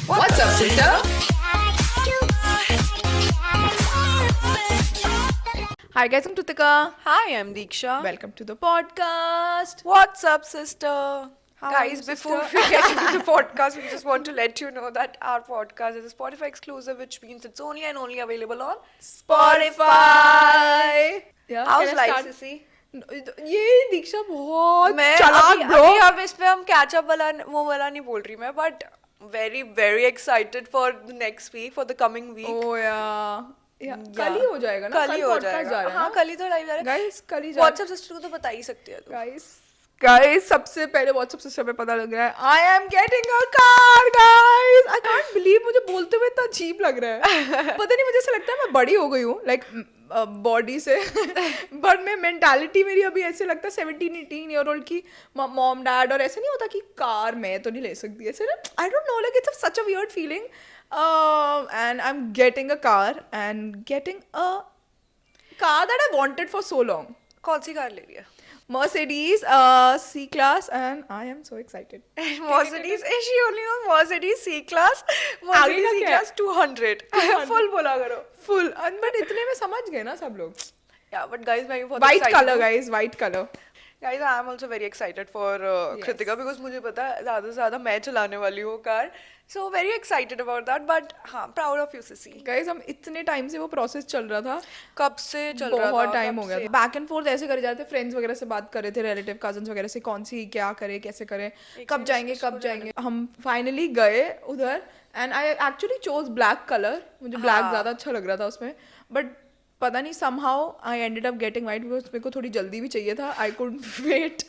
What's up, sister? Hi guys, I'm Tutika. Hi, I'm Deeksha. Welcome to the podcast. What's up, sister? How are Guys, you, before sister? we get into the podcast, we just want to let you know that our podcast is a Spotify exclusive, which means it's only and only available on Spotify. Yeah, How's can I life, start? Sissy? ये दीक्षा बहुत मैं चालाक अभी bro. अब इस पे हम catch up वाला वो वाला नहीं बोल रही मैं, but very excited for the next week, for the coming week. Oh yeah. Yeah. कल ही हो जाएगा ना? कल ही हो podcast जाएगा. जा रहा है हाँ, ना? कल ही तो लाइव जा रहा है. Guys, कल ही जा रहा है. WhatsApp सिस्टर को तो बता ही सकती है तू. Guys, सबसे पहले WhatsApp सिस्टर पे पता लग रहा है I am getting a car, guys. I can't believe मुझे बोलते हुए इतना अजीब लग रहा है. पता नहीं, मुझे ऐसा लगता है मैं बड़ी हो गई हूँ, like बॉडी से, बट मैं मेंटालिटी मेरी अभी ऐसे लगता है 17-18 ईयर ओल्ड की मॉम डैड, और ऐसे नहीं होता कि कार मैं तो नहीं ले सकती ऐसे ना. I don't know, like it's such a weird feeling. And I am getting a car and getting a car that I wanted for so long. कौन सी कार ले रही है? Mercedes C-Class, and I am so excited. Mercedes, is she only on Mercedes C-Class? आगे का Mercedes क्या है? C-Class 200. Full बोला करो. Full, but इतने में समझ गए ना सब लोग. Yeah, but guys, मैं भी बहुत White excited color, हूँ. guys, white color. Guys, I am also very excited for Kritika because मुझे पता है ज़्यादा से ज़्यादा मैं चलाने वाली हूँ car. So very excited about that, but हाँ, proud of you, Sissy. Guys, हम इतने टाइम से वो प्रोसेस चल रहा था. कब से चल रहा था? बहुत टाइम कब हो गया से? था. बैक एंड फोर्थ ऐसे करे जाते थे, फ्रेंड्स वगैरह से बात कर रहे थे, रिलेटिव कजन्स वगैरह से, कौन सी क्या करे, कैसे करें, कब जाएंगे. हम फाइनली गए उधर and I actually chose black colour. मुझे ब्लैक ज़्यादा अच्छा लग रहा था उसमें, बट पता नहीं somehow I ended up getting white because मेरे को थोड़ी जल्दी भी चाहिए था. I couldn't wait.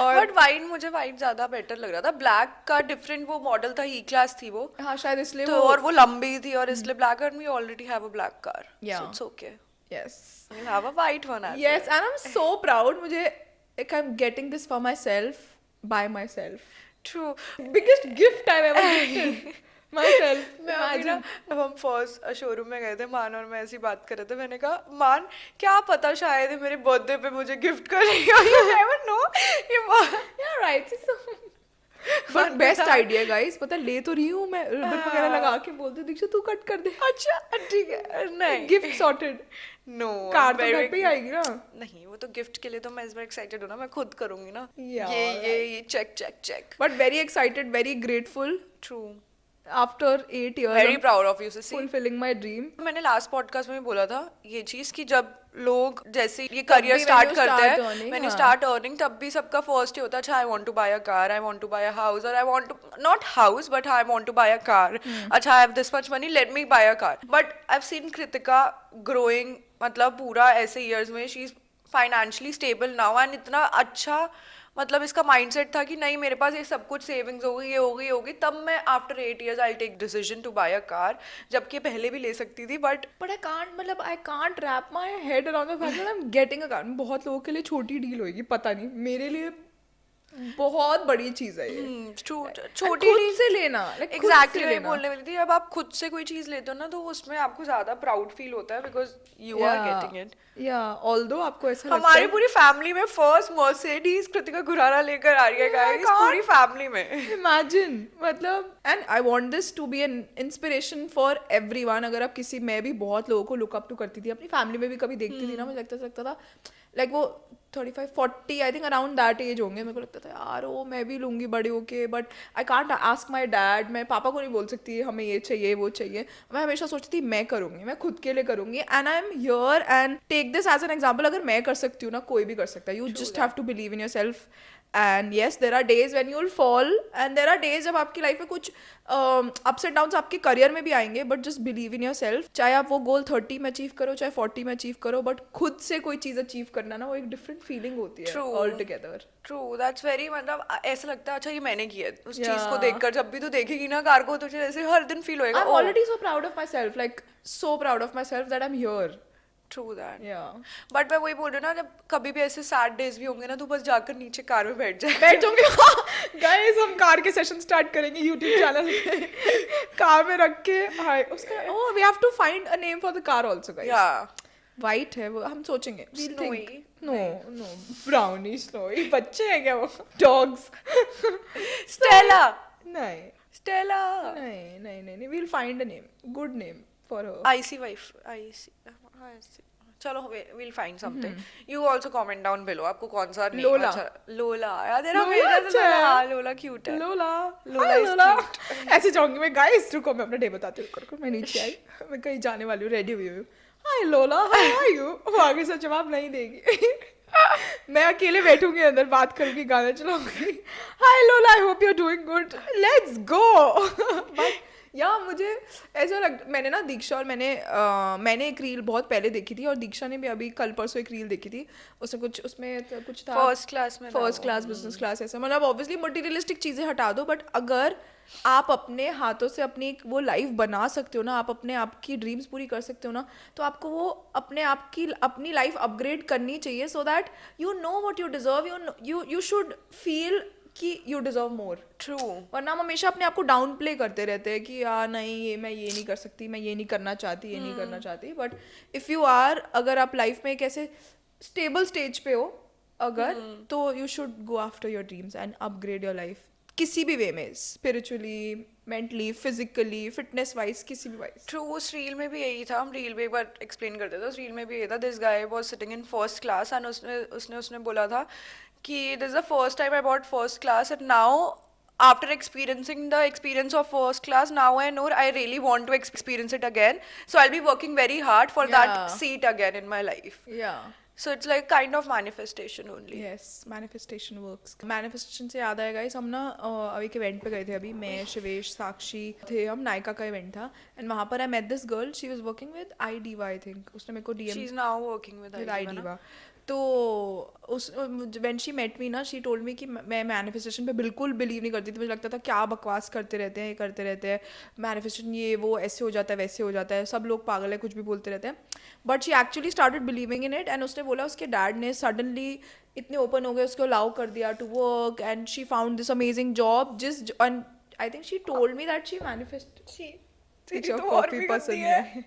और But white, मुझे white ज़्यादा better लग रहा था. Black का different वो model था, E-Class थी वो. हाँ, शायद इसलिए तो और वो लंबी थी और इसलिए black, and we already have a black car. Yeah. So it's okay. yes. We'll have a white one as Yes, well. and I'm so proud. मुझे like I'm getting this for myself, by myself. True. Biggest gift I've ever gifted myself. मैं अभी ना, Imagine. अब हम first showroom में गए थे, मान और मैं ऐसी बात कर रहे थे. मैंने कहा मान, क्या पता शायद ये मेरे बर्थडे पे मुझे गिफ्ट करेगी. You never know. Yeah, right. But best idea, guys. पता ले तो रही हूँ मैं, रिबन वगैरह लगा के बोलते दीक्षा तू कट कर दे. अच्छा ठीक है. नहीं, गिफ्ट सॉर्टेड. नो, कार तो घर पे ही आएगी ना. नहीं, वो तो गिफ्ट के लिए तो मैं इस बार एक्साइटेड हूँ ना, मैं खुद करूंगी ना. Yeah, ये check. But very excited, very grateful. True. After 8 years, very I'm proud of you, Sisi. fulfilling my dream. मैंने लास्ट पॉडकास्ट में भी बोला था ये चीज कि जब लोग जैसे ये करियर when स्टार्ट you करते start हैं, earning, व्हेन यू हाँ. स्टार्ट अर्निंग, तब भी सबका फर्स्ट ही होता है अच्छा I want to buy a car, I want to buy a house, और I want to not house but I want to buy a car. अच्छा I have this much money, let me buy a car. But I have seen Kritika growing, मतलब पूरा ऐसे years में she is financially stable now, and इतना अच्छा, मतलब इसका mindset था कि नहीं मेरे पास ये सब कुछ सेविंग्स होगी, ये होगी, तब मैं after 8 years I take decision to buy a car, जबकि पहले भी ले सकती थी. But I can't wrap my head around the fact that I'm getting a car. बहुत लोगों के लिए छोटी डील होगी, पता नहीं, मेरे लिए बहुत बड़ी चीज है ये. छोटी खुद से लेना, like खुद एग्जैक्टली से वही लेना. बोलने वाली थी. अब आप खुद से कोई चीज लेते हो ना, तो उसमें आपको ज्यादा प्राउड फील होता है because you are getting it. Although आपको ऐसा लगता हमारी है. पूरी फैमिली में फर्स्ट मर्सिडीज कृतिका गुरारा लेकर आ रही है गाइस, पूरी फैमिली में. Imagine, मतलब, and I want this to be an inspiration for everyone. अगर आप किसी, मैं भी बहुत लोगों को लुक अप टू करती थी, अपनी फैमिली में भी कभी देखती थी ना, मुझे लगता था लाइक वो 35-40 आई थिंक अराउड दैट एज होंगे. मेरे को लगता था यार वो मैं भी लूँगी बड़ी होके, but I can't ask my dad. मैं पापा को नहीं बोल सकती हमें ये चाहिए वो चाहिए. मैं हमेशा सोचती थी मैं करूँगी, मैं खुद के लिए करूँगी. And I am here and take this as an example. अगर मैं कर सकती हूँ ना, कोई भी कर सकता है. You just have to believe in yourself. And yes, there are days when you will fall, and there are days जब आपकी लाइफ में कुछ अप्स एंड डाउन्स आपके करियर में भी आएंगे, but just believe in yourself. चाहे आप वो गोल 30 में अचीव करो, चाहे 40 में अचीव करो, बट खुद से कोई चीज़ अचीव करना ना, वो एक डिफरेंट फीलिंग होती है all together. True, that's very, मतलब ऐसा लगता है अच्छा ये मैंने किया है. उस चीज Yeah. को देखकर जब भी तू देखेगी ना कार को, तुझे ऐसे हर दिन फील होएगा. I'm already so proud of myself, like so proud of myself that I'm here. True that. Yeah. But मैं वही बोल रही हूँ ना, जब कभी भी ऐसे सैड डेज भी होंगे ना, तू बस जाकर नीचे कार में बैठ जाए. बैठ जाऊंगी. गाइस, हम कार के सेशन स्टार्ट करेंगे यूट्यूब चैनल पे. कार में रख के, हाय उसका, oh we have to find a name for the car also guys. Yeah white है वो, हम सोचेंगे. We'll Snowy. think. No no brownish no, ये बच्चे हैं क्या वो? डॉग्स? स्टेला, नहीं स्टेला, नहीं नहीं नहीं नहीं, we'll find a name, good name for her. I see wife, I see, चलो will find something. You also comment down below आपको कौन सा name लोला. अच्छा. लोला यार, तेरा लोला मेरा अच्छा है. हाँ, लोला क्यूट है. लोला. लोला Hi, is लोला. cute. ऐसे जाऊंगी मैं, गाइस रुको मैं अपना डे बताती हूँ. रुको मैं नीचे आई, मैं कहीं जाने वाली हूँ, रेडी हुई हूँ. हाय लोला, हाउ आर यू? वो आगे से जवाब नहीं देगी. मैं अकेले बैठूंगी अंदर, बात करूंगी, गाना चलाऊंगी. Hi Lola, I hope you are doing good, let's go. या मुझे ऐसा मैंने ना दीक्षा और मैंने एक रील बहुत पहले देखी थी, और दीक्षा ने भी अभी कल परसों एक रील देखी थी. उसमें कुछ था फर्स्ट क्लास में, फर्स्ट क्लास बिजनेस क्लास, ऐसा मतलब ऑब्वियसली मटेरियलिस्टिक चीज़ें हटा दो, बट अगर आप अपने हाथों से अपनी एक वो लाइफ बना सकते हो ना, आप अपने आप की ड्रीम्स पूरी कर सकते हो ना, तो आपको वो अपने आप की अपनी लाइफ अपग्रेड करनी चाहिए, so that you know what you deserve. You should feel कि यू डिजर्व मोर. ट्रू. वरना हम हमेशा अपने आप को डाउन प्ले करते रहते हैं कि यार नहीं, ये मैं ये नहीं कर सकती, मैं ये नहीं करना चाहती, ये नहीं करना चाहती. बट इफ़ यू आर, अगर आप लाइफ में एक ऐसे स्टेबल स्टेज पे हो अगर, तो you should go after your dreams and upgrade your life किसी भी वे में, spiritually, mentally, physically, fitness wise, किसी भी वाइज. ट्रू. उस रील में भी यही था, हम रील भी एक बार एक्सप्लेन करते थे. उस रील में भी यही था, this guy was sitting in first class and उसने बोला था कि this is the first time I bought first class and now after experiencing the experience of first class, now I know I really want to experience it again, so I'll be working very hard for that Yeah. seat again in my life. या So it's like kind of manifestation only. Yes, manifestation works. Manifestation से याद आएगा, हम ना अभी एक event पे गए थे. अभी मैं, शिवेश, साक्षी थे हम. नायका का इवेंट था एंड वहाँ पर I met this girl. She was working with I Diva, I think. उसने मेरे को DM She's now working with I IDEVA, Diva. तो उस व्हेन शी मेट मी ना, शी टोल्ड मी कि मैं मैनिफेस्टेशन पे बिल्कुल बिलीव नहीं करती थी. मुझे लगता था क्या बकवास करते रहते हैं, ये करते रहते हैं, मैनिफेस्टेशन ये वो, ऐसे हो जाता है, वैसे हो जाता है, सब लोग पागल है, कुछ भी बोलते रहते हैं. But she actually started believing in it. And उसने बोला उसके डैड ने सडनली इतने ओपन हो गए, उसको अलाउ कर दिया to work, and she found this amazing job. I think she told me that she manifest. तेरी तो और भी गंदी है.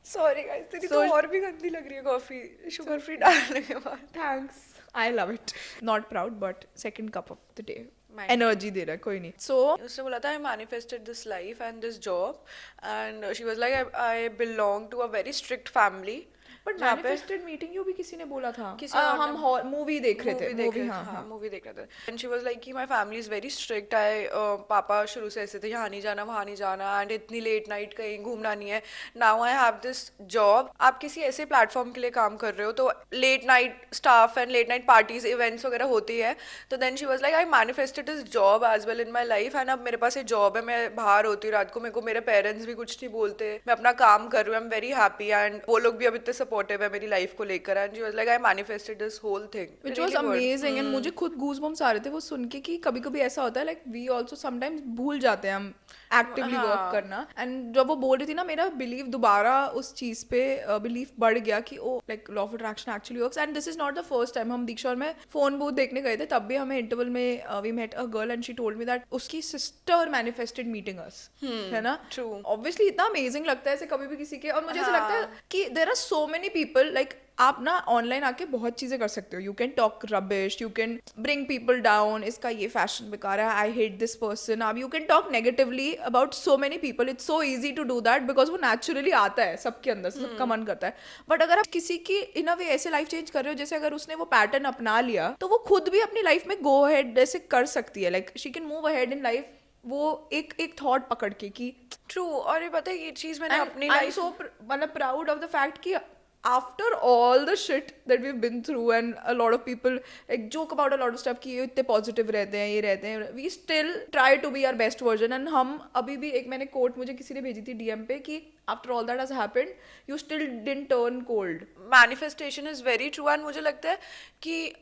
सॉरी गाइस, तेरी तो और भी गंदी लग रही है कॉफी शुगर फ्री डालने के बाद. Thanks, I love it. Not proud but second cup of the day. Mine. Energy दे रहा है, कोई नहीं. सो उसने बोला था I manifested this life and this job and she was like I belong to a very strict family. But manifested meeting you भी किसी ने बोला था. किसी और ने- हम मूवी देख रहे थे. मूवी, हाँ हाँ हाँ. मूवी देख रहे थे एंड शी वाज लाइक कि my family is very strict. I पापा शुरू से ऐसे थे, यहाँ नहीं जाना, वहाँ नहीं जाना, एंड इतनी लेट नाइट कहीं घूमना नहीं है. Now I have this job. आप किसी ऐसे प्लेटफॉर्म के लिए काम कर रहे हो तो late night staff and late night parties events वगैरह होती है. तो then she was like I manifested this job as well in my life and अब मेरे पास ये जॉब है, मैं बाहर होती हूँ रात को, मेरे को मेरे पेरेंट्स भी कुछ नहीं बोलते, मैं अपना काम कर रही हूँ, I am very happy and वो लोग भी अब इतने सपोर्टिव है मेरी लाइफ को लेकर. And she was like I manifested this whole thing which was amazing. And मुझे खुद गूज़बम्स आ रहे थे वो सुन के कि कभी कभी ऐसा होता है, लाइक वी ऑल्सो समटाइम्स भूल जाते हैं हम एक्टिवली वर्क करना. एंड जब वो बोल रही थी ना, मेरा बिलीव दोबारा उस चीज़ पे बिलीव बढ़ गया कि oh like law of attraction actually works. And this is not the first time. हम दीक्षा और मैं फोन बूथ देखने गए थे, तब भी हमें इंटरवल में we met a girl and she told me that उसकी सिस्टर मैनिफेस्टेड मीटिंग अस, है ना. True. ऑब्वियसली इतना अमेजिंग लगता है ऐसे कभी भी किसी के. और मुझे ऐसा लगता है कि there are so many people, like आप ना ऑनलाइन आके बहुत चीजें कर सकते हो. You can talk rubbish, you can bring people down, इसका ये फैशन बेकार है, आई हेट दिस पर्सन. आप you can talk negatively about so many people. It's so easy to do that because वो नेचुरली आता है सबके अंदर से, सबका मन करता है. बट अगर आप किसी की इन अ वे ऐसे लाइफ चेंज कर रहे हो, जैसे अगर उसने वो पैटर्न अपना लिया, तो वो खुद भी अपनी लाइफ में गो अहेड ऐसे कर सकती है. Like she can move ahead in life, वो एक थॉट पकड़ के कि ट्रू. और ये पता है ये चीज मैंने अपनी I'm लाइफ so मतलब proud of the fact कि after all the shit that we've been through and a lot of people like joke about a lot of stuff कि ये इतने positive रहते हैं, ये रहते हैं, we still try to be our best version. and हम अभी भी, एक मैंने कोट मुझे किसी ने भेजी थी DM पे कि after all that has happened you still didn't turn cold. Manifestation is very true. And मुझे लगता है कि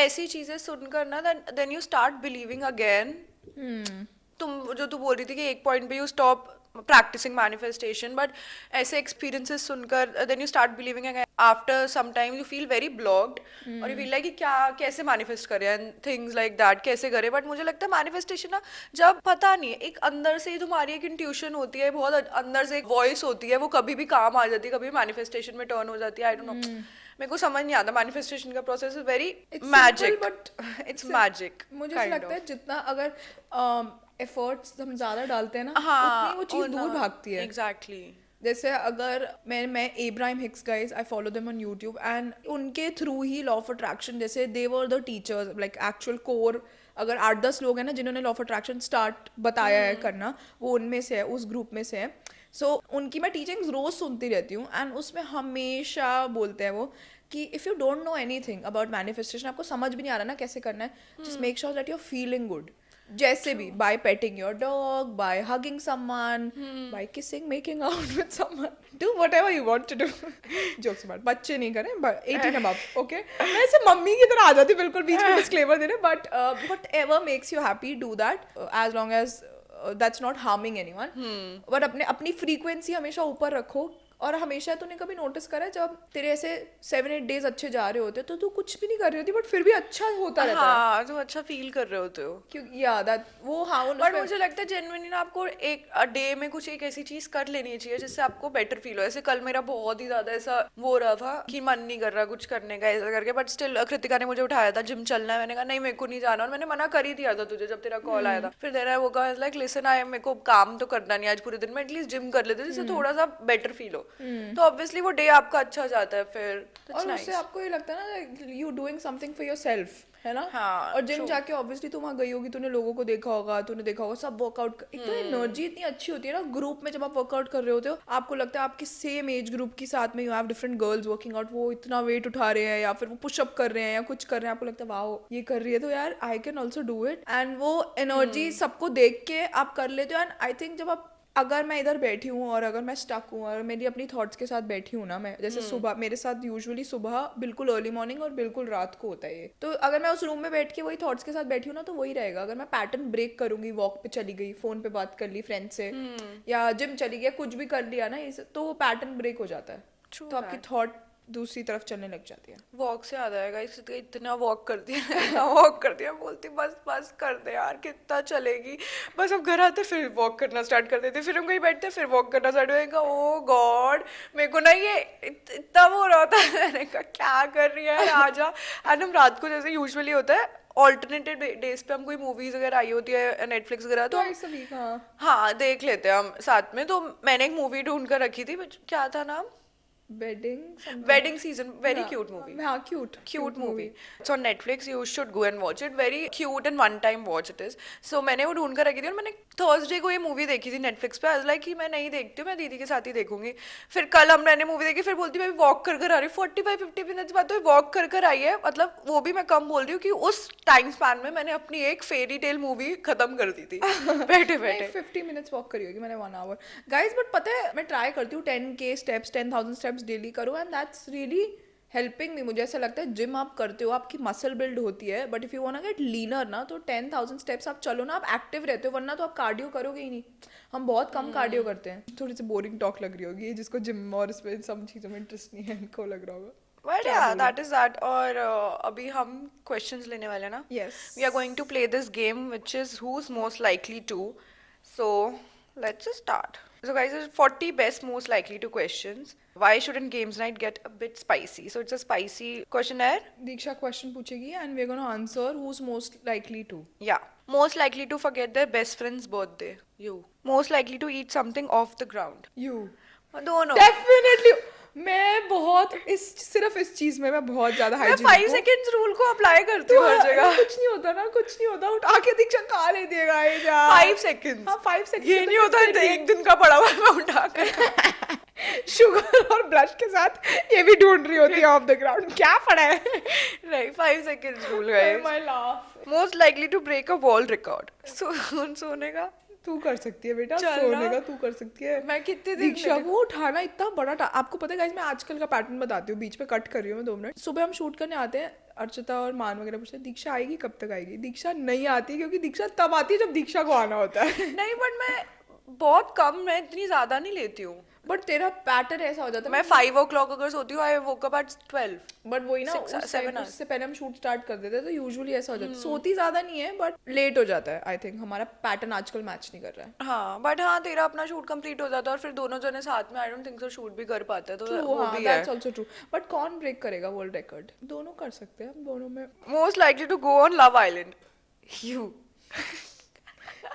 ऐसी चीजें सुनकर ना then you start believing again. तुम जो तू बोल रही थी कि एक पॉइंट पे you stop practicing manifestation, but ऐसे experiences सुनकर then you start believing again. After some time you feel very blocked और you feel like कि क्या कैसे manifest करें and things like that कैसे करें. but मुझे लगता है manifestation ना, जब पता नहीं है, एक अंदर से ही तुम्हारी एक intuition होती है, बहुत अंदर से एक voice होती है, वो कभी भी काम आ जाती है, कभी manifestation में turn हो जाती है. I don't know. मेरे को समझ नहीं आता मैनिफेस्टेशन का process is very It's magic, simple, but it's magic. मुझे ऐसा लगता है जितना अगर एफर्ट्स हम ज्यादा डालते हैं ना हाँ, उतनी वो चीज दूर भागती है। एग्जैक्टली। जैसे अगर मैं Abraham Hicks guys, I follow them on YouTube, and उनके थ्रू ही लॉ ऑफ अट्रैक्शन, जैसे they were the teachers, like actual core, अगर 8-10 लोग हैं ना जिन्होंने लॉ ऑफ अट्रैक्शन स्टार्ट बताया है करना, वो उनमें से है, उस ग्रुप में से है। सो उनकी मैं टीचिंग्स रोज सुनती रहती हूँ, एंड उसमें हमेशा बोलते हैं वो कि if you don't know anything about manifestation, आपको समझ भी नहीं आ रहा ना कैसे करना है, just make sure that you are feeling good, जैसे भी, by petting your dog, by hugging someone, by kissing, making out with someone, do whatever you want to do. Jokes about, बच्चे नहीं करें, बट 18 अबव, ओके। मैं ऐसे mummy की तरह आ जाती बिल्कुल बीच में डिस्क्लेमर देने, but whatever makes you happy do that, as long as that's not harming anyone. But अपनी फ्रीक्वेंसी हमेशा ऊपर रखो। और हमेशा तूने कभी नोटिस करा है जब तेरे ऐसे 7-8 डेज अच्छे जा रहे होते तो तू कुछ भी नहीं कर रही होती बट फिर भी अच्छा होता रहता है, हाँ, तुम अच्छा फील कर रहे होते हो। क्योंकि याद वो, हाँ, बट मुझे लगता है जेन्युइनली ना आपको एक डे में कुछ एक ऐसी चीज कर लेनी चाहिए जिससे आपको बेटर फील हो। ऐसे कल मेरा बहुत ही ज्यादा ऐसा वो हो रहा था कि मन नहीं कर रहा कुछ करने का ऐसा करके, बट स्टिल कृतिका ने मुझे उठाया था जिम चलना है, मैंने कहा नहीं मेरे को नहीं जाना, और मैंने मना कर ही दिया था तुझे जब तेरा कॉल आया था। फिर देना वो कहा लाइक लिसन, आई मेरे को काम तो करना नहीं आज पूरे दिन में, एटलीस्ट जिम कर लेते जिससे थोड़ा सा बेटर फील हो, तो ऑब्वियसली वो डे आपका अच्छा जाता है फिर। और उससे आपको ये लगता है ना you doing something for yourself, है ना। हाँ, और जिम जाके ऑब्वियसली तुम वहाँ गई होगी, तूने लोगों को देखा होगा, तूने देखा होगा सब वर्कआउट, एक तो एनर्जी इतनी अच्छी होती है ना ग्रुप में जब आप वर्कआउट कर रहे होते हो, आपको लगता है आपके सेम एज ग्रुप के साथ में you have different girls working out, वो इतना वेट उठा रहे हैं या फिर वो पुशअप कर रहे हैं या कुछ कर रहे हैं, आपको लगता है वाओ ये कर रही है तो यार I can also do it, and वो एनर्जी सबको देख के आप कर लेते हो। एंड आई थिंक जब आप, अगर मैं इधर बैठी हूँ और अगर मैं स्टक हूँ और मेरी अपनी थॉट्स के साथ बैठी हूँ ना, मैं जैसे सुबह मेरे साथ यूजुअली सुबह बिल्कुल अर्ली मॉर्निंग और बिल्कुल रात को होता है ये, तो अगर मैं उस रूम में बैठ के वही थॉट्स के साथ बैठी हूँ ना तो वही रहेगा। अगर मैं पैटर्न ब्रेक करूंगी, वॉक पे चली गई, फोन पे बात कर ली फ्रेंड से, या जिम चली गई, कुछ भी कर लिया ना, तो वो पैटर्न ब्रेक हो जाता है, तो आपकी थॉट दूसरी तरफ चलने लग जाती है। वॉक से याद आएगा, इससे इतना वॉक करती है इतना वॉक करती है, बोलती बस बस कर दे यार कितना चलेगी, बस अब घर आते फिर वॉक करना स्टार्ट कर देते, फिर हम कहीं बैठते फिर वॉक करना स्टार्ट होएगा। ओ गॉड, मेरे को ना ये इतना वो हो रहा था मैंने कहा क्या कर रही है आजा। एंड हम रात को जैसे यूजुअली होता है ऑल्टरनेटिव डेज पे हम कोई मूवीज अगर आई होती है नेटफ्लिक्स वगैरह तो हाँ देख लेते हैं हम साथ में। तो मैंने एक मूवी ढूंढ कर रखी थी, क्या था नाम, wedding season, very cute movie. हाँ, cute movie. It's on Netflix, you should go and watch it. Very cute and one time watch it is. So मैंने वो ढूंढ कर रखी थी और मैंने थर्सडे को ये मूवी देखी थी नेटफ्लिक्स पे। आज लाइक कि मैं नहीं देखती हूँ, मैं दीदी के साथ ही देखूंगी। फिर कल हम मैंने मूवी देखी, फिर बोलती मैं वॉक कर आ रही हूँ, 45-50 मिनट्स बाद तो वॉक कर आई है। मतलब वो भी मैं कम बोल रही हूँ कि उस टाइम स्पैन में मैंने अपनी एक फेरी टेल मूवी खत्म कर दी थी बैठे बैठे। 50 मिनट्स वॉक करी होगी मैंने, 1 आवर गाइज। बट पता है मैं ट्राई करती हूँ 10K स्टेप्स, 10,000 स्टेप्स डेली करो, and that's really helping me. मुझे ऐसा लगता है जिम आप करते हो, आपकी मसल बिल्ड होती है, but if you want to get leaner ना तो 10,000 स्टेप्स आप चलो ना, आप एक्टिव रहते हो, वरना तो आप कार्डियो करोगे ही नहीं। हम बहुत कम कार्डियो करते हैं। थोड़ी सी बोरिंग टॉक लग रही होगी, जिसको जिम और इस पे सब चीज़ों में इंटरेस्ट नहीं है इनको लग रहा होगा। But yeah, that is that. और अभी हम questions लेने वाले हैं ना? Yes. We are going to play this game, which is who's most likely to. So let's just start. So guys, there's 40 best most likely to questions. Why shouldn't games night get a bit spicy? So it's a spicy questionnaire. Diksha question पूछेगी and we're gonna answer who's most likely to. Yeah. Most likely to forget their best friend's birthday. You. Most likely to eat something off the ground. You. दोनों. Definitely. मैं बहुत सिर्फ इस चीज में मैं बहुत ज्यादा हाइजीन, मैं 5 सेकंड्स रूल को अप्लाई करती हूँ हर जगह। कुछ नहीं होता ना, कुछ नहीं होता, उठा के दीक्षा खा ले देगा ये जा। 5 सेकंड्स। हाँ 5 सेकंड। ये नहीं होता एक दिन का पड़ा हुआ मैं उठा कर शुगर और ब्रश के साथ ये भी ढूंढ रही होती है ऑफ द ग्राउंड, क्या पड़ा है। Right, 5 seconds rule guys. My laugh. Most likely to break a world record. सोने का तू कर सकती है बेटा, सोने का तू कर सकती है। मैं कितने दिन दीक्षा वो उठाना इतना बड़ा आपको पता है गाइस, मैं आजकल का पैटर्न बताती हूँ, बीच में कट कर रही हूँ मैं 2 मिनट। सुबह हम शूट करने आते हैं, अर्चिता और मान वगैरह पूछते हैं दीक्षा आएगी कब तक आएगी, दीक्षा नहीं आती क्योंकि दीक्षा तब आती है जब दीक्षा को आना होता है। नहीं बट मैं बहुत कम, मैं इतनी ज्यादा नहीं लेती हूँ. बट तेरा पैटर्न ऐसा हो जाता है. मैं 5 o'clock अगर सोती हूँ, आई वोक अप एट 12. बट वही ना, 7 hours. उससे पहले हम शूट स्टार्ट कर देते हैं तो यूजुअली ऐसा हो जाता है. सोती ज्यादा नहीं है बट लेट हो जाता है. आई थिंक हमारा पैटर्न आजकल मैच नहीं कर रहा है. हाँ, बट हाँ, तेरा अपना शूट कंप्लीट हो जाता है और फिर दोनों जने साथ में I don't think so shoot भी कर पाते हैं, तो True, वो हाँ, भी है. that's also true. बट कौन ब्रेक करेगा वर्ल्ड रिकॉर्ड? दोनों कर सकते हैं, हम दोनों में. Most likely to go on Love Island, you.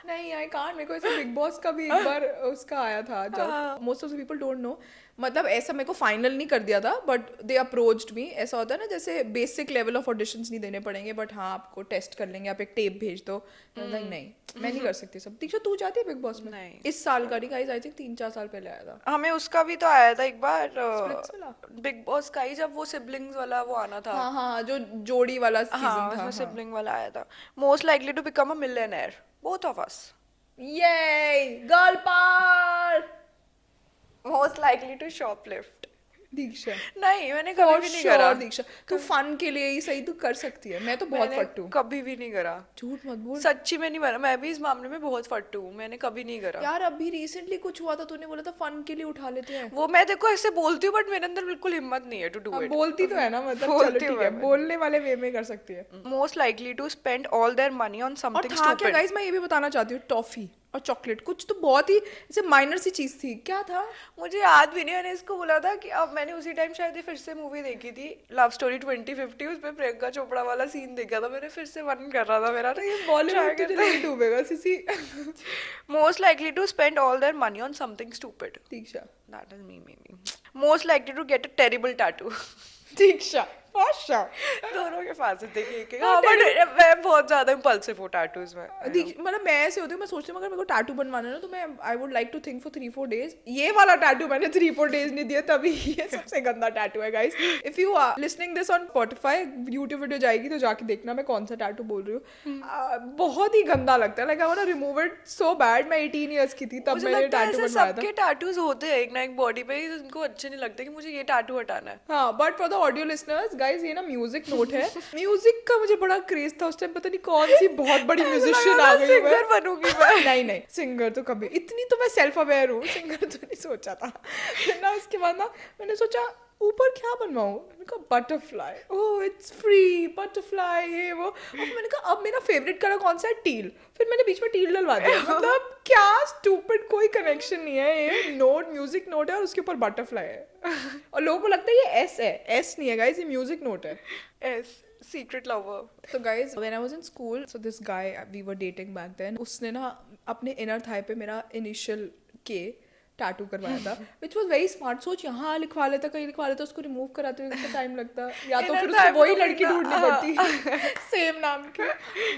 नहीं, आई कांट. मेरे को ऐसे बिग बॉस का भी एक बार उसका आया था जब most of the people don't know. मतलब ऐसा मेरे को फाइनल नहीं कर दिया था बट दे अप्रोच्ड मी. ऐसा होता है ना जैसे बेसिक लेवल ऑफ ऑडिशंस नहीं देने पड़ेंगे बट हाँ आपको टेस्ट कर लेंगे, आप एक टेप भेज दो. नहीं मैं नहीं कर सकती सब. दीक्षा तू जाती है बिग बॉस में? नहीं. इस साल का नहीं गाइस, आई थिंक 3-4 साल पहले आया था. हमें उसका भी तो आया था एक बार, Splits वाला? बिग बॉस का ही, जब वो सिबलिंग्स वाला वो आना था. हाँ हाँ, जो जोड़ी वाला हाँ, सीजन उसमें था. सिबलिंग वाला आया था. Most likely to become a millionaire, both of us. ये girl power. Most likely to shoplift. Diksha नहीं, मैंने कभी भी नहीं करा. दीक्षा तू फन के लिए ही सही, तू कर सकती है. मैं तो बहुत मैंने फट्टू. कभी भी नहीं करा. झूठ मत बोल. सच्ची में नहीं करा. मैं भी इस मामले में बहुत फट्टू हूँ, मैंने कभी नहीं करा. यार अभी रिसेंटली कुछ हुआ था, तूने बोला था फन के लिए उठा लेते हैं. वो मैं देखो ऐसे बोलती हूँ बट मेरे अंदर बिल्कुल हिम्मत नहीं है टू डू अब इट. बोलती तो है ना, मतलब चलो बोलती ठीक हूँ है, मैं. बोलने वाले वे में कर सकती है. Most likely to spend all their money on और समथिंग था क्या स्टूपिड. गाइस, मैं ये भी बताना चाहती हूँ, टॉफी और चॉकलेट कुछ तो बहुत ही ऐसे माइनर सी चीज थी. क्या था? मुझे याद भी नहीं. मैंने इसको बोला था कि अब मैंने उसी टाइम शायद ये फिर से मूवी देखी थी लव स्टोरी 2050, उसमें प्रियंका चोपड़ा वाला सीन देखा था मैंने, फिर से मन कर रहा था मेरा. तो ये बॉलीवुड तुझे नहीं डूबेगा सिसी. Most likely to spend all their money on something stupid. Diksha. That is me. Most likely to get a terrible tattoo. Diksha Pasha. दोनों के पास है, देखिए एक. हाँ, बट मैं बहुत ज्यादा impulsive हूँ टैटूज में. मतलब मैं ऐसे होती हूँ, मैं सोचती हूँ अगर मेरे को टैटू बनवाना है ना तो मैं I would like to think for 3-4 days. ये वाला टैटू मैंने 3-4 days नहीं दिया, तभी ये सबसे गंदा टैटू है guys. If you are listening this on Spotify, YouTube video जाएगी तो जाके देखना मैं कौन सा टैटू बोल रही हूँ. बहुत ही गंदा लगता है. Like I want to remove it so bad. मैं 18 years की थी तब मुझे मैंने लगता है टैटू ऐसे बनवाया था. सबके टैटूज होते हैं एक ना एक बॉडी पे, जिनको अच्छे नहीं लगते कि मुझे ये टैटू हटाना है. हाँ, but for the audio listeners guys, ये ना म्यूजिक नोट है. म्यूजिक का मुझे बड़ा क्रेज था उस टाइम, पता नहीं कौन सी बहुत बड़ी म्यूजिशियन आ गई. सिंगर बनूंगी मैं. नहीं सिंगर तो कभी, इतनी तो मैं सेल्फ अवेयर हूँ, सिंगर तो नहीं सोचा था. फिर ना उसके बाद ना मैंने सोचा ऊपर क्या बनवाऊं. मैंने कहा butterfly. Oh it's free butterfly, ये वो. अब मैंने कहा अब मेरा फेवरेट कलर कौन सा है? टील. फिर मैंने बीच में टील डलवा दिया. मतलब क्या स्टूपिड, कोई कनेक्शन नहीं है. ये नोट म्यूजिक नोट है और उसके ऊपर बटरफ्लाई है. और लोगों को लगता है ये एस है. एस नहीं है गाइस, ये म्यूजिक नोट है. Yes, secret lover. So guys, when I was in school, so this guy we were dating back then, उसने ना अपने इनर थाई पे मेरा इनिशियल के टैटू करवाया था, which was very smart. सोच यहाँ लिखवा लेता, कहीं लिखवा लेता, उसको रिमूव कराते हुए कितना टाइम लगता, या तो Inner फिर thigh उसको वही तो लड़की कितना- ढूंढनी पड़ती सेम नाम की.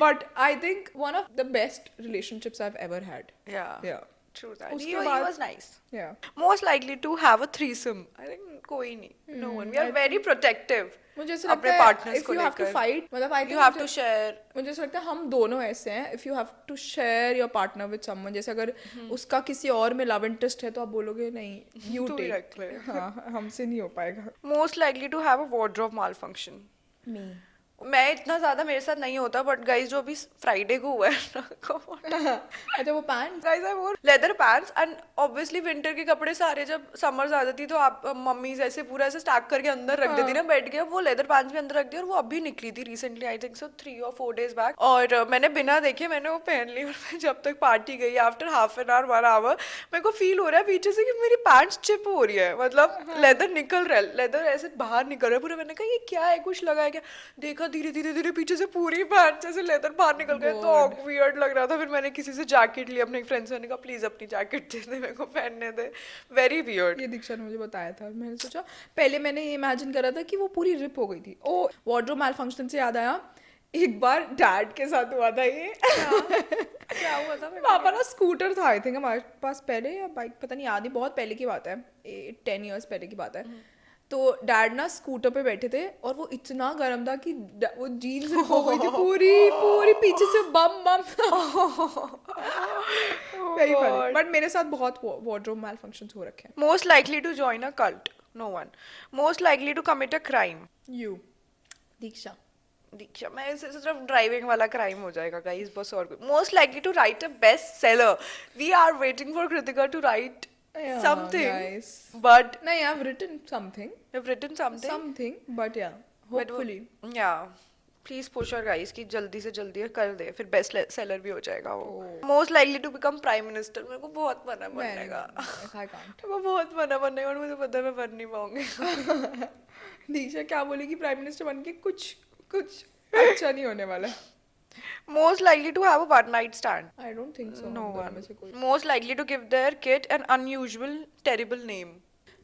But I think one of the best relationships I've ever had. Yeah. Yeah. True that. उसके He बाद- was nice. Yeah. Most likely to have a threesome. I think कोई नहीं. No one. We are very protective. मुझे ऐसा अपने लगता है partners if को you have to लेकर. fight, मतलब I You think have to share. मुझे ऐसा लगता है हम दोनों ऐसे हैं. If you have to share your partner with someone, जैसे अगर उसका किसी और में लव इंटरेस्ट है तो आप बोलोगे नहीं यू तू ही टेक. रख ले. हाँ, हमसे नहीं हो पाएगा. Most likely to have a wardrobe malfunction. मी. मैं इतना ज्यादा मेरे साथ नहीं होता बट गाइस जो अभी फ्राइडे को हुआ है ना, अच्छा वो पैंट. गाइस आई वोर leather pants and obviously winter के कपड़े सारे जब समर्स आ जाती तो आप मम्मी ऐसे पूरा ऐसे स्टैक करके अंदर रख देती ना बेड के. वो लेदर पैंट्स भी अंदर रख दी और वो अभी निकली थी recently, I think so 3 or 4 days back. और मैंने बिना देखे मैंने वो पहन ली और मैं जब तक पार्टी गई after half an hour 1 hour मेरे को फील हो रहा है पीछे से कि मेरी पैंट्स चिप हो रही है. मतलब लेदर निकल रहा है, लेदर ऐसे बाहर निकल रहा है पूरा. मैंने कहा ये क्या है, कुछ लगा है क्या? देखा धीरे धीरे धीरे पीछे से पूरी पैंट जैसे लेदर बाहर निकल गया, तो वियर्ड लग रहा था. फिर मैंने किसी से जैकेट ली अपने फ्रेंड से, मैंने कहा प्लीज अपनी जैकेट दे दे मेरे को पहनने दे. Very weird. ये दीक्षा ने मुझे बताया था. मैंने सोचा पहले मैंने ये इमेजिन करा था कि वो पूरी रिप हो गई थी. ओ वार्डरोब मैलफंक्शन से याद आया, एक बार डैड के साथ हुआ था ये. क्या हुआ था? पापा ना स्कूटर था आई थिंक हमारे पास पहले, या बाइक पता नहीं, याद नहीं, बहुत पहले की बात है, 10 years पहले की बात है. तो डैड ना स्कूटर पे बैठे थे और वो इतना गर्म था कि वो जीन्स हो गई थी पूरी पूरी पीछे से बम बम. Very funny. बट मेरे साथ बहुत वार्डरोब मैलफंक्शंस हो रखे हैं. Most likely to join a cult. No one. Most likely to commit a crime. You. Diksha. Diksha मैं इसे सिर्फ ड्राइविंग वाला क्राइम हो जाएगा गाइस, बस और most likely to write a best seller. We are waiting for Kritika to write Yeah, something, guys. but No, I've written something. you've written something. Something, but yeah, But वो- hopefully. yeah, please push और guys कि जल्दी से जल्दी कर दे, फिर best seller भी हो जाएगा वो. Oh. Most likely to become prime minister. मेरे को बहुत मन है बनने का. I can't. मेरे को बहुत मन है बनने का और मुझे पता है मैं बन नहीं पाऊंगी. दीक्षा क्या बोलेगी प्राइम मिनिस्टर बन के, कुछ कुछ अच्छा नहीं होने वाला. Most likely to have a one night stand. I don't think so. No हम दोनों one. में से कोई. Most likely to give their kid an unusual, terrible name.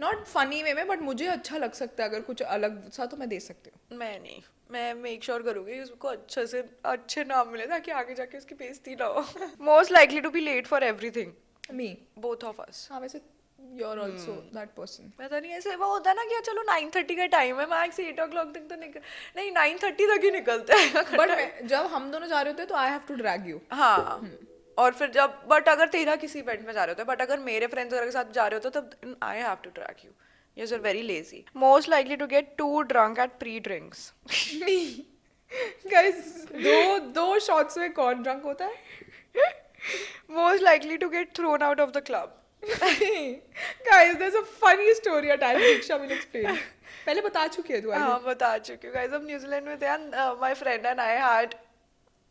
Not funny वे में, but मुझे अच्छा लग सकता है अगर कुछ अलग सा तो मैं दे सकती हूँ. मैं नहीं, मैं मेक श्योर करूंगी उसको अच्छे से अच्छे नाम मिले ताकि आगे जाके उसकी बेइज्जती ना हो. Most likely to be late for everything. Me. Both of us. हाँ वैसे you're also that person. पता नहीं ऐसे वो होता है ना कि चलो 9:30 का टाइम है, मैक्स 8 o'clock तक तो निकल नहीं 9:30 तक ही निकलते हैं. But जब हम दोनों जा रहे होते हैं तो I have to drag you. हाँ. और फिर जब बट अगर तेरा किसी इवेंट में जा रहे होते बट अगर मेरे फ्रेंड्स वगैरह के साथ जा रहे होते तब I have to track you. You are very lazy. Most likely to get too drunk at pre drinks. Me. Guys, दो shots में कौन drunk होता है? Most likely to get thrown out of the club. Guys, there's a funny story attached. Diksha will explain. पहले बता चुकी है तू. हाँ बता चुकी हूँ गाइस. हम न्यूजीलैंड में थे and my friend and I had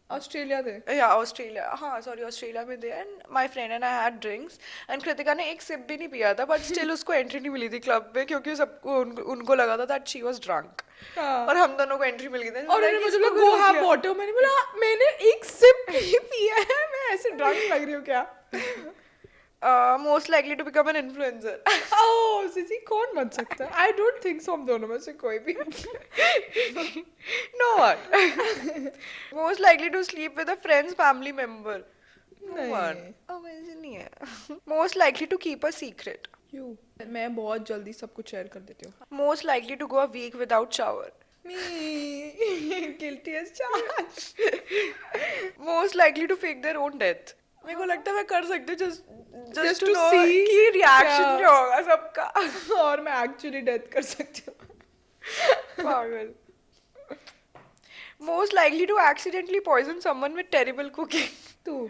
Australia थे. या ऑस्ट्रेलिया, हाँ सॉरी ऑस्ट्रेलिया में थे and my friend and I had drinks and Kritika ने एक सिप भी नहीं पिया था बट स्टिल उसको एंट्री नहीं मिली थी क्लब में क्योंकि सबको उनको लगा था दैट शी वाज ड्रंक. हाँ. और हम दोनों को एंट्री मिल गई थी. और उन्होंने मुझे बोला गो हैव वाटर. मैंने बोला मैंने एक सिप ही पिया है, मैं ऐसे ड्रंक लग रही हूँ क्या? Most likely to become an influencer. Oh सिसी कौन बन सकता है? आई डोंट थिंक सो हम दोनों में से कोई भी. No one. Most likely to sleep with a friends family member. No नहीं. वन. अमेजिंग नहीं है. Most likely to keep a secret. You. मैं बहुत जल्दी सब कुछ शेयर कर देती हूँ. Most likely to go a week without shower. Me. Guilty as charged. Most likely to fake their own death. मेरे को लगता है मैं कर सकती हूँ Just just to to know see कि रिएक्शन क्या- क्या होगा सबका. और मैं एक्चुअली डेथ कर सकती हूँ. पागल. Most likely to accidentally poison someone with terrible cooking. तू.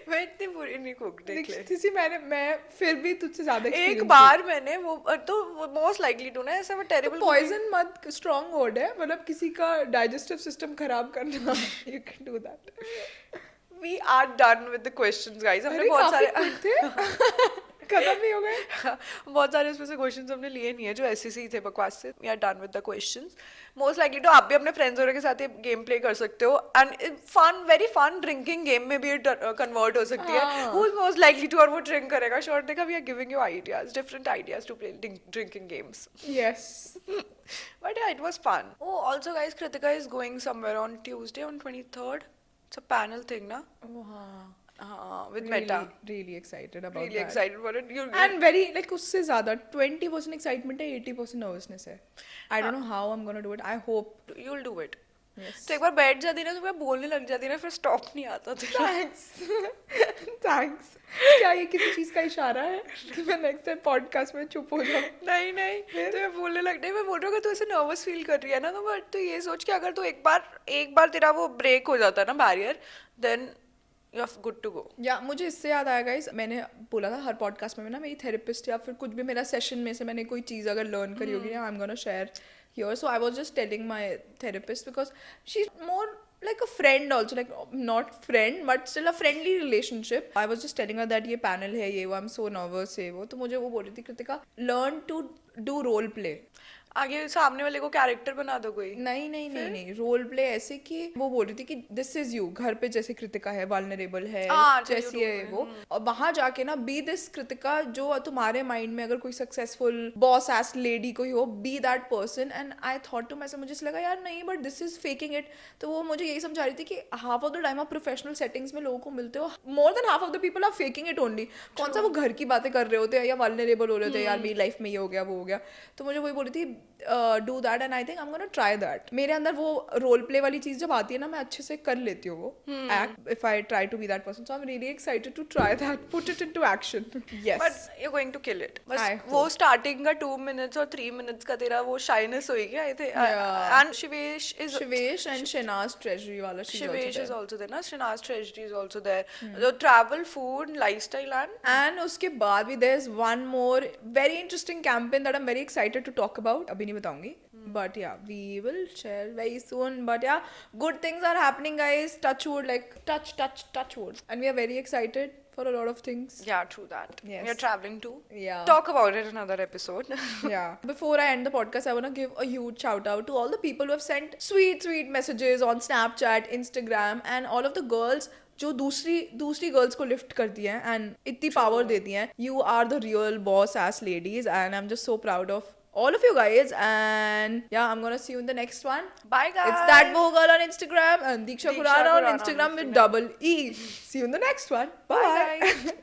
मैं इतनी बुरी नहीं कुक देख ले. सिसी मैं फिर भी तुझसे ज्यादा एक बार मैंने वो तो मोस्ट लाइकली टू ना ऐसा वो टेरिबल पॉइजन मत स्ट्रॉन्ग वर्ड है, मतलब किसी का डाइजेस्टिव सिस्टम खराब करना. You can do that. We are done with the questions guys. हमने अरे बहुत काफी सारे quick थे. खत्म नहीं हो गए. बहुत सारे उसमें से क्वेश्चंस हमने लिए नहीं है जो ऐसे ही थे बकवास से. We are done with the questions. Most likely तो आप भी अपने फ्रेंड्स वगैरह के साथ ये गेम प्ले कर सकते हो and fun very fun drinking game में भी कन्वर्ट हो सकती है. Who is most likely to और वो ड्रिंक करेगा. शॉर्ट देखा we are giving you ideas different ideas to play drinking games. Yes. But yeah, it was fun. Oh, also guys, Kritika is going somewhere on Tuesday on 23rd. It's a panel thing, na? Oh, हाँ. With Meta. Really excited about Really that. excited for it. And very like उससे ज़्यादा 20% excitement है, 80% nervousness है. I don't know how I'm gonna do it. I hope. You'll do it. Yes. तो एक बार बैठ जाती ना तो मैं बोलने लग जाती ना फिर स्टॉप नहीं आता तेरा. Thanks. Thanks. क्या ये किसी चीज़ का इशारा है कि मैं नेक्स्ट टाइम पॉडकास्ट में चुप हो जाऊँ? नहीं तो मैं बोलने लग नहीं मैं बोल रहा हूँ कि तू ऐसे नर्वस फील कर रही है ना तो बट तो ये सोच के अगर तू एक बार तेरा वो ब्रेक हो जाता है ना barrier then you are good to go. या मुझे इससे याद आया गाइस, मैंने बोला था हर पॉडकास्ट में ना मेरी थेरेपिस्ट या फिर कुछ भी मेरा सेशन में से मैंने कोई चीज़ अगर लर्न करी होगी ना I am gonna share here. So I was just telling my therapist because she is more like a friend also, like not friend but still a friendly relationship. I was just telling her that ये panel है ये वो, I'm so nervous है वो. तो मुझे वो बोल रही थी Kritika learn to do role play. आगे सामने वाले को कैरेक्टर बना दो कोई. नहीं रोल प्ले ऐसे कि वो बोल रही थी कि दिस इज यू. घर पे जैसे कृतिका है वल्नरेबल है जैसी है वो, और वहां जाके ना बी दिस कृतिका जो तुम्हारे माइंड में अगर कोई सक्सेसफुल बॉस एस लेडी कोई हो, be that person. And I thought to message मुझे लगा यार नहीं but this is faking it. तो वो मुझे यही समझा रही थी कि हाफ ऑफ द टाइम आप प्रोफेशनल सेटिंग्स में लोगों को मिलते हो, more than half of the people are faking it only. कौन सा वो घर की बातें कर रहे होते हैं या वल्नरेबल हो रहे होते हैं यार मेरी लाइफ में ये हो गया वो हो गया. तो मुझे वही बोल रही थी do that and I think I'm gonna try that. मेरे अंदर वो role play वाली चीज जब आती है ना मैं अच्छे से कर लेती हूँ वो act if I try to be that person. So I'm really excited to try that, put it into action. Yes. But you're going to kill it. बस I वो hope. starting का 2 minutes और 3 minutes का तेरा वो shyness होगी I think. Yeah. And Shivesh is Shivesh and Shenaz Treasury वाला she's also Shivesh there. is also there ना. Shinaz Treasury is also there. The travel, food, lifestyle and उसके बाद भी there's one more very interesting campaign that I'm very excited to talk about. अभी नहीं बताऊंगी. But yeah, we will share very soon. But yeah, good things are happening, guys. Touch wood, like touch wood. And we are very excited for a lot of things. yeah, true that. Yes. We're traveling too. Yeah. Talk about it another episode. Yeah. Before I end the podcast, I want to give a huge shout out to all the people who have sent sweet messages on Snapchat, Instagram, and all of the girls जो दूसरी girls को lift करती हैं and इतनी power देती हैं. You are the real boss as ladies and I am just so proud of all of you guys and yeah I'm gonna see you in the next one. Bye guys. It's that Boh girl on Instagram and Diksha Khurana on Khurana on Instagram with Instagram. double E. See you in the next one. Bye. Bye guys.